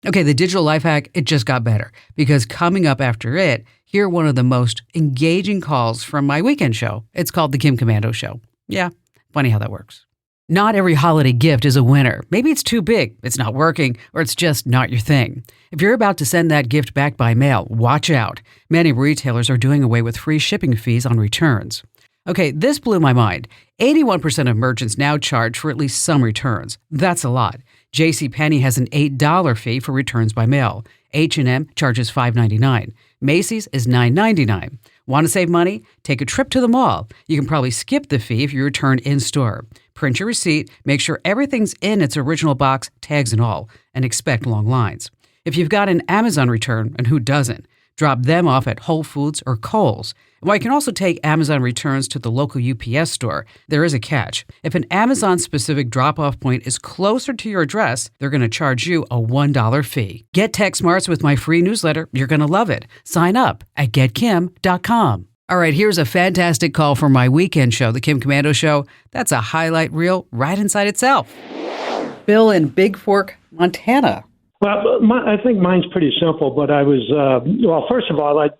Okay, the digital life hack, it just got better because coming up after it, hear one of the most engaging calls from my weekend show. It's called The Kim Komando Show. Yeah, funny how that works. Not every holiday gift is a winner. Maybe it's too big, it's not working, or it's just not your thing. If you're about to send that gift back by mail, watch out. Many retailers are doing away with free shipping fees on returns. Okay, this blew my mind. 81% of merchants now charge for at least some returns. That's a lot. JCPenney has an $8 fee for returns by mail. H&M charges $5.99. Macy's is $9.99. Want to save money? Take a trip to the mall. You can probably skip the fee if you return in-store. Print your receipt, make sure everything's in its original box, tags and all, and expect long lines. If you've got an Amazon return, and who doesn't, drop them off at Whole Foods or Kohl's. While you can also take Amazon returns to the local UPS store, there is a catch. If an Amazon-specific drop-off point is closer to your address, they're going to charge you a $1 fee. Get Tech Smarts with my free newsletter. You're going to love it. Sign up at getkim.com. All right, here's a fantastic call from my weekend show, The Kim Komando Show. That's a highlight reel right inside itself. Bill in Big Fork, Montana. Well, I think mine's pretty simple, but I was, first of all, I'd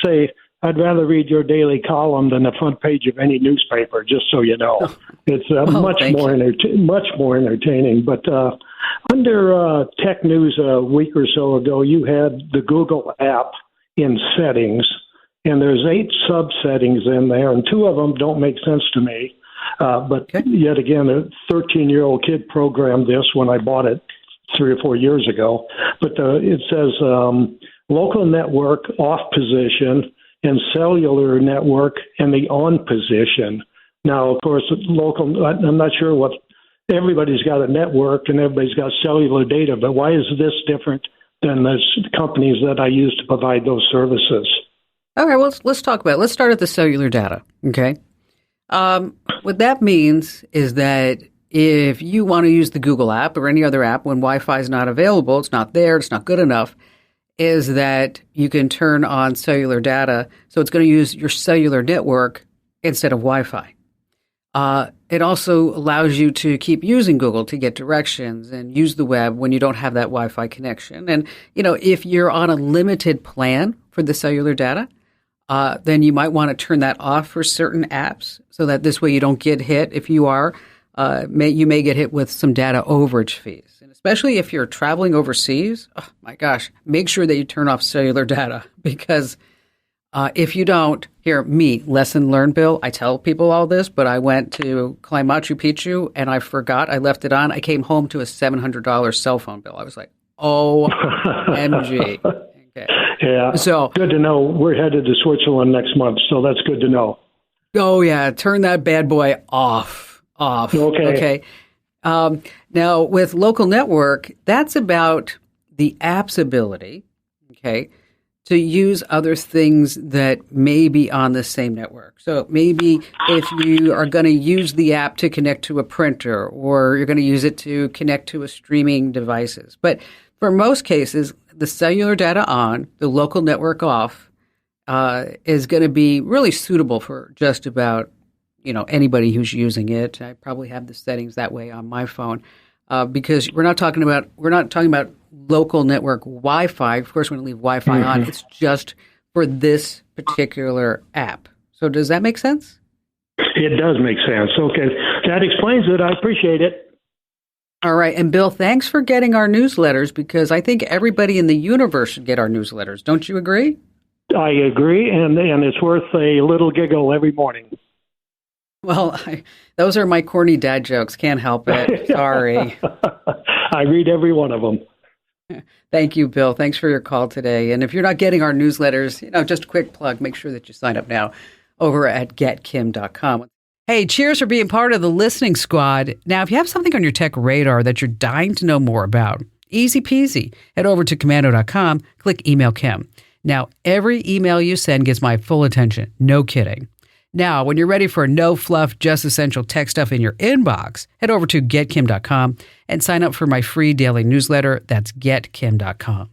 say I'd rather read your daily column than the front page of any newspaper, just so you know. It's much more entertaining. But under tech news a week or so ago, you had the Google app in settings, and there's 8 sub-settings in there, and 2 of them don't make sense to me. Yet again, a 13-year-old kid programmed this when I bought it 3 or 4 years ago. But it says local network off position and cellular network in the on position. Now, of course, local, I'm not sure what, everybody's got a network and everybody's got cellular data, but why is this different than the companies that I use to provide those services? All right, well, let's talk about it. Let's start at the cellular data, okay? What that means is that if you want to use the Google app or any other app when Wi-Fi is not available, it's not there, it's not good enough, is that you can turn on cellular data, so it's going to use your cellular network instead of Wi-Fi. It also allows you to keep using Google to get directions and use the web when you don't have that Wi-Fi connection. And, if you're on a limited plan for the cellular data, then you might want to turn that off for certain apps so that this way you don't get hit. If you are, you may get hit with some data overage fees. And especially if you're traveling overseas, oh my gosh, make sure that you turn off cellular data because if you don't, lesson learned, Bill, I tell people all this, but I went to climb Machu Picchu and I forgot I left it on. I came home to a $700 cell phone bill. I was like, OMG. Okay. Yeah. So good to know. We're headed to Switzerland next month, so that's good to know. Oh, yeah. Turn that bad boy off. Okay. Now, with local network, that's about the app's ability, to use other things that may be on the same network. So maybe if you are going to use the app to connect to a printer or you're going to use it to connect to a streaming devices. But for most cases, the cellular data on, the local network off, is going to be really suitable for just about anybody who's using it. I probably have the settings that way on my phone because we're not talking about local network Wi-Fi. Of course, we're going to leave Wi-Fi on. It's just for this particular app. So does that make sense? It does make sense. Okay. That explains it. I appreciate it. All right. And Bill, thanks for getting our newsletters because I think everybody in the universe should get our newsletters. Don't you agree? I agree. And it's worth a little giggle every morning. Well, those are my corny dad jokes. Can't help it. Sorry. I read every one of them. Thank you, Bill. Thanks for your call today. And if you're not getting our newsletters, just a quick plug, make sure that you sign up now over at getkim.com. Hey, cheers for being part of the listening squad. Now, if you have something on your tech radar that you're dying to know more about, easy peasy. Head over to komando.com, click Email Kim. Now, every email you send gets my full attention. No kidding. Now, when you're ready for no fluff, just essential tech stuff in your inbox, head over to getkim.com and sign up for my free daily newsletter. That's getkim.com.